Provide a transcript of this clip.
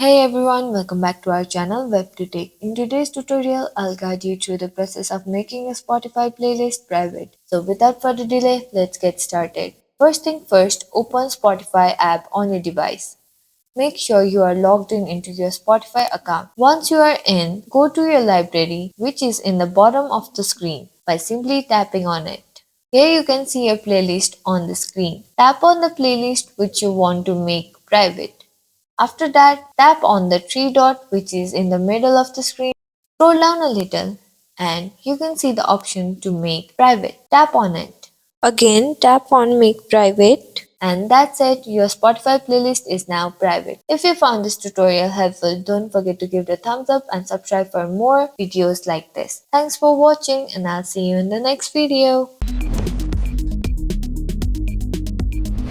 Hey everyone, welcome back to our channel WebToTech. In today's tutorial, I'll guide you through the process of making a Spotify playlist private. So without further delay, let's get started. First thing first, open Spotify app on your device. Make sure you are logged in into your Spotify account. Once you are in, go to your library, which is in the bottom of the screen, by simply tapping on it. Here you can see a playlist on the screen. Tap on the playlist which you want to make private. After that, tap on the three dot which is in the middle of the screen. Scroll down a little and you can see the option to make private. Tap on it. Again, tap on make private. And that's it, your Spotify playlist is now private. If you found this tutorial helpful, don't forget to give it a thumbs up and subscribe for more videos like this. Thanks for watching and I'll see you in the next video.